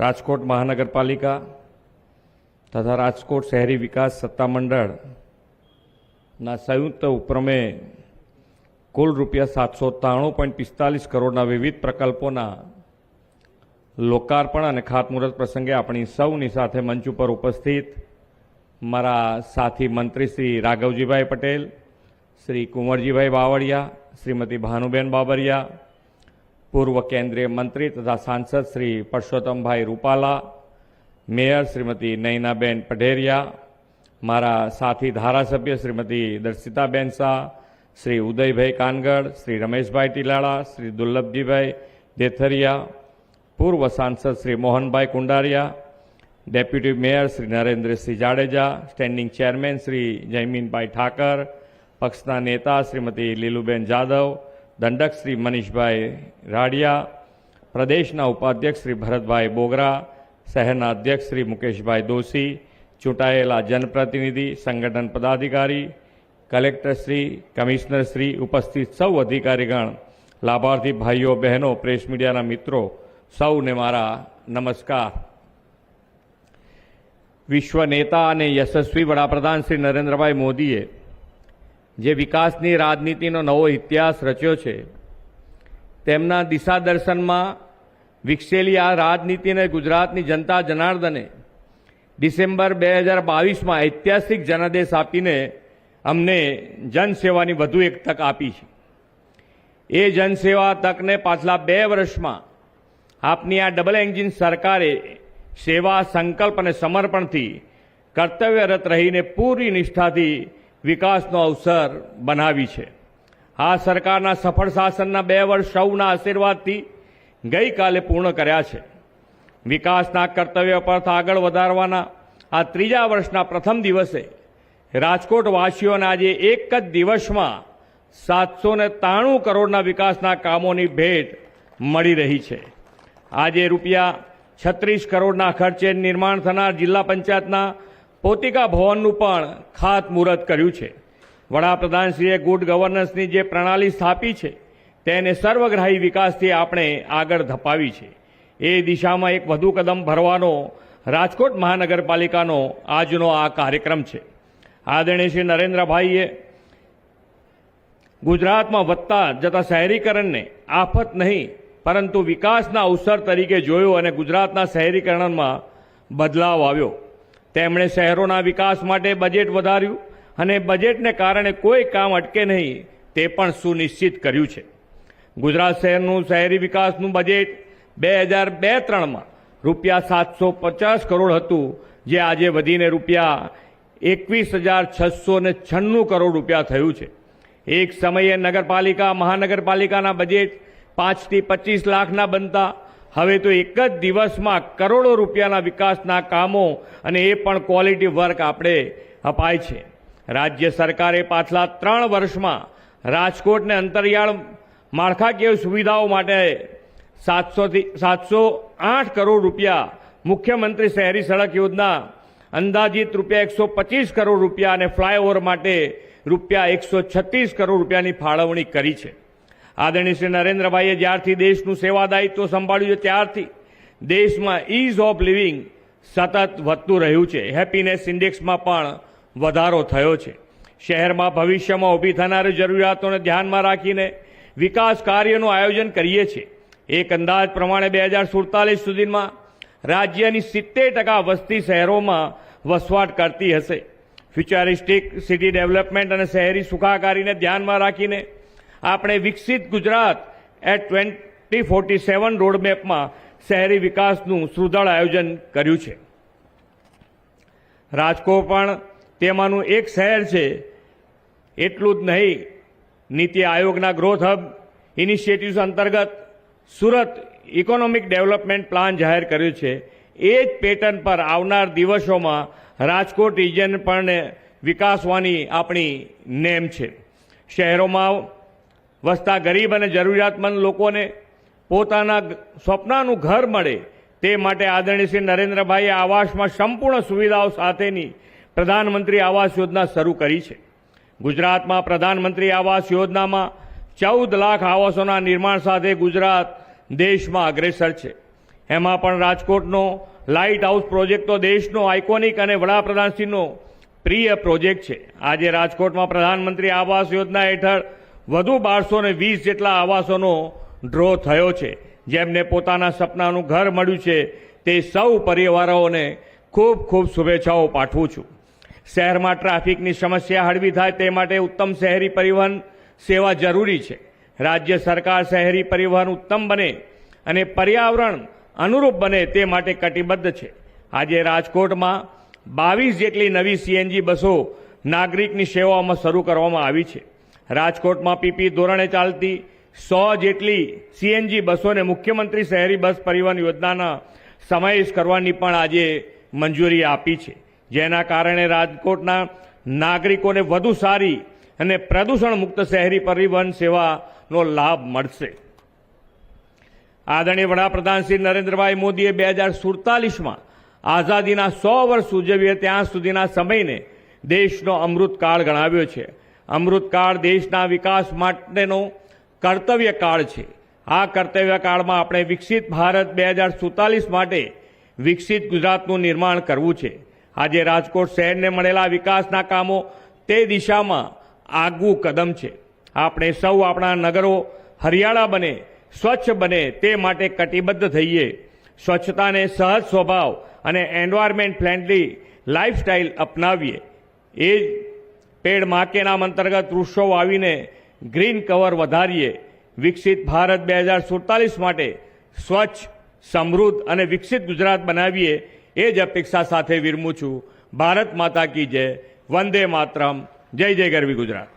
રાજકોટ મહાનગરપાલિકા તથા રાજકોટ શહેરી વિકાસ સત્તામંડળના સંયુક્ત ઉપક્રમે કુલ ₹793.45 કરોડના વિવિધ પ્રકલ્પોના લોકાર્પણ અને ખાતમુહૂર્ત પ્રસંગે આપણી સૌની સાથે મંચ ઉપર ઉપસ્થિત મારા સાથી મંત્રી શ્રી રાઘવજીભાઈ પટેલ, શ્રી કુંવરજીભાઈ બાવળિયા, શ્રીમતી ભાનુબેન બાબરિયા, પૂર્વ કેન્દ્રીય મંત્રી તથા સાંસદ શ્રી પરસોત્તમભાઈ રૂપાલા, મેયર શ્રીમતી નયનાબેન પઢેરિયા, મારા સાથી ધારાસભ્ય શ્રીમતી દર્શિતાબેન શાહ, શ્રી ઉદયભાઈ કાનગડ, શ્રી રમેશભાઈ ટીલાળા, શ્રી દુર્લભજીભાઈ દેથરિયા, પૂર્વ સાંસદ Shri Mohanbhai Kundariya, deputy mayor Shri Narendrasinh Jadeja, standing chairman Shri Jayminbhai Thakar, પક્ષના નેતા શ્રીમતી લીલુબેન જાદવ, દંડક શ્રી મનીષભાઈ રાડિયા, પ્રદેશના ઉપાધ્યક્ષ શ્રી ભરતભાઈ બોગરા, શહેરના અધ્યક્ષ શ્રી મુકેશભાઈ દોશી, ચૂંટાયેલા જનપ્રતિનિધિ, સંગઠન પદાધિકારી, કલેક્ટરશ્રી, કમિશનરશ્રી, ઉપસ્થિત સૌ અધિકારીગણ, લાભાર્થી ભાઈઓ બહેનો, પ્રેસ મીડિયાના મિત્રો, સૌને મારા નમસ્કાર. વિશ્વ નેતા અને યશસ્વી વડાપ્રધાન શ્રી નરેન્દ્રભાઈ મોદીએ જે વિકાસની રાજનીતિનો નવો ઇતિહાસ રચ્યો છે, તેમના દિશાદર્શનમાં વિકસેલી આ રાજનીતિને ગુજરાતની જનતા જનાર્દને ડિસેમ્બર 2022માં ઐતિહાસિક જનાદેશ આપીને અમને જનસેવાની વધુ એક તક આપી છે. એ જનસેવા તકને પાછલા 2 વર્ષમાં આપની આ ડબલ એન્જિન સરકારે સેવા, સંકલ્પ અને સમર્પણથી કર્તવ્યરત રહીને પૂરી નિષ્ઠાથી વિકાસનો અવસર બનાવી છે. આ સરકારના સફળ શાસનના 2 વર્ષ સૌના આશીર્વાદથી ગઈકાલે પૂર્ણ કર્યા છે. વિકાસના કર્તવ્ય પથ આગળ વધારવાના આ 3જા વર્ષના પ્રથમ દિવસે રાજકોટવાસીઓને આજે એક જ દિવસમાં 793 કરોડના વિકાસના કામોની ભેટ મળી રહી છે. આજે ₹36 કરોડના ખર્ચે નિર્માણ થનાર જિલ્લા પંચાયતના પોતિકા ભવનનું પણ ખાતમુહૂર્ત કર્યું છે. વડાપ્રધાનશ્રીએ ગુડ ગવર્નન્સની જે પ્રણાલી સ્થાપી છે તેને સર્વગ્રાહી વિકાસથી આપણે આગળ ધપાવી છે. એ દિશામાં એક વધુ કદમ ભરવાનો રાજકોટ મહાનગરપાલિકાનો આજનો આ કાર્યક્રમ છે. આદરણીય શ્રી નરેન્દ્રભાઈએ ગુજરાતમાં વધતા જતા શહેરીકરણને આફત નહીં પરંતુ વિકાસના અવસર તરીકે જોયો અને ગુજરાતના શહેરીકરણમાં બદલાવ આવ્યો. તેમણે શહેરોના વિકાસ માટે બજેટ વધાર્યું અને બજેટને કારણે કોઈ કામ અટકે નહીં તે પણ સુનિશ્ચિત કર્યું છે. ગુજરાત શહેરનું શહેરી વિકાસનું બજેટ 2002-03માં ₹750 કરોડ હતું, જે આજે વધીને ₹21,696 કરોડ થયું છે. એક સમયે નગરપાલિકા, મહાનગરપાલિકાના બજેટ 5 થી 25 લાખના બનતા હવે તો એક જ દિવસમાં કરોડો રૂપિયાના વિકાસના કામો અને એ પણ ક્વોલિટી વર્ક આપણે અપાય છે. રાજ્ય સરકારે પાછલા 3 વર્ષમાં રાજકોટને અંતરિયાળ માળખાકીય સુવિધાઓ માટે 708 કરોડ રૂપિયા, મુખ્યમંત્રી શહેરી સડક યોજના અંદાજિત ₹125 કરોડ અને ફ્લાયઓવર માટે ₹136 કરોડ ફાળવણી કરી છે. આદરણીય શ્રી નરેન્દ્રભાઈએ જ્યારથી દેશનું સેવાદાયિત્વ સંભાળ્યું છે ત્યારથી દેશમાં ઇઝ ઓફ લિવિંગ સતત વધતું રહ્યું છે. હેપીનેસ ઇન્ડેક્સમાં પણ વધારો થયો છે. શહેરમાં ભવિષ્યમાં ઊભી થનારી જરૂરિયાતોને ધ્યાનમાં રાખીને વિકાસ કાર્યનું આયોજન કરીએ છીએ. એક અંદાજ પ્રમાણે 2047 સુધીમાં રાજ્યની 70% વસ્તી શહેરોમાં વસવાટ કરતી હશે. ફ્યુચરિસ્ટિક સિટી ડેવલપમેન્ટ અને શહેરી સુખાકારીને ધ્યાનમાં રાખીને આપણે વિકસિત ગુજરાત એટ 2047 રોડમેપમાં શહેરી વિકાસનું સુદૃઢ આયોજન કર્યું છે. રાજકોટ પણ તેમાંનું એક શહેર છે. એટલું જ નહીં, નીતિ આયોગના ગ્રોથ હબ ઇનિશિયેટિવ્સ અંતર્ગત સુરત ઇકોનોમિક ડેવલપમેન્ટ પ્લાન જાહેર કર્યું છે. એ જ પેટર્ન પર આવનાર દિવસોમાં રાજકોટ રિજિયન પણ વિકાસવાની આપણી નેમ છે. શહેરોમાં વસતા ગરીબ અને જરૂરિયાતમંદ લોકોને પોતાના સ્વપ્નનું ઘર મળે તે માટે આદરણીય શ્રી નરેન્દ્રભાઈએ આવાસમાં સંપૂર્ણ સુવિધાઓ સાથેની પ્રધાનમંત્રી આવાસ યોજના શરૂ કરી છે. ગુજરાતમાં પ્રધાનમંત્રી આવાસ યોજનામાં 14 લાખ આવાસોના નિર્માણ સાથે ગુજરાત દેશમાં અગ્રેસર છે. એમાં પણ રાજકોટનો લાઇટ હાઉસ પ્રોજેક્ટ તો દેશનો આઇકોનિક અને વડાપ્રધાનશ્રીનો પ્રિય પ્રોજેક્ટ છે. આજે રાજકોટમાં પ્રધાનમંત્રી આવાસ યોજના હેઠળ વધુ 1220 જેટલા આવાસોનો ડ્રો થયો છે. જેમને પોતાના સપનાનું ઘર મળ્યું છે તે સૌ પરિવારોને ખૂબ ખૂબ શુભેચ્છાઓ પાઠવું છું. શહેરમાં ટ્રાફિકની સમસ્યા હળવી થાય તે માટે ઉત્તમ શહેરી પરિવહન સેવા જરૂરી છે. રાજ્ય સરકાર શહેરી પરિવહન ઉત્તમ બને અને પર્યાવરણ અનુરૂપ બને તે માટે કટિબદ્ધ છે. આજે રાજકોટમાં 22 જેટલી નવી સીએનજી બસો નાગરિકની સેવાઓમાં શરૂ કરવામાં આવી છે. રાજકોટમાં પીપી ધોરણે ચાલતી 100 જેટલી સીએનજી બસોને મુખ્યમંત્રી શહેરી બસ પરિવહન યોજનાના સમાવેશ કરવાની પણ આજે મંજૂરી આપી છે. જેના કારણે રાજકોટના નાગરિકોને વધુ સારી અને પ્રદૂષણ મુક્ત શહેરી પરિવહન સેવાનો લાભ મળશે. આદરણીય વડાપ્રધાન શ્રી નરેન્દ્રભાઈ મોદીએ 2047માં આઝાદીના 100 વર્ષ ઉજવીએ ત્યાં સુધીના સમયને દેશનો અમૃતકાળ ગણાવ્યો છે. અમૃતકાળ દેશના વિકાસ માટેનો કર્તવ્યકાળ છે. આ કર્તવ્યકાળમાં આપણે વિકસિત ભારત 2047 માટે વિકસિત ગુજરાતનું નિર્માણ કરવું છે. આજે રાજકોટ શહેરને મળેલા વિકાસના કામો તે દિશામાં આગવું કદમ છે. આપણે સૌ આપણા નગરો હરિયાળા બને, સ્વચ્છ બને તે માટે કટિબદ્ધ થઈએ. સ્વચ્છતાને સહજ સ્વભાવ અને એન્વાયરમેન્ટ ફ્રેન્ડલી લાઇફસ્ટાઇલ અપનાવીએ. એ જ પેડ માં કે નામ અંતર્ગત વૃક્ષો વાવીને ગ્રીન કવર વધારીએ. વિકસિત ભારત 2047 માટે સ્વચ્છ, સમૃદ્ધ અને વિકસિત ગુજરાત બનાવીએ એ જ અપેક્ષા સાથે વિરમું છું. ભારત માતા કી જય. વંદે માતરમ. જય જય ગરવી ગુજરાત.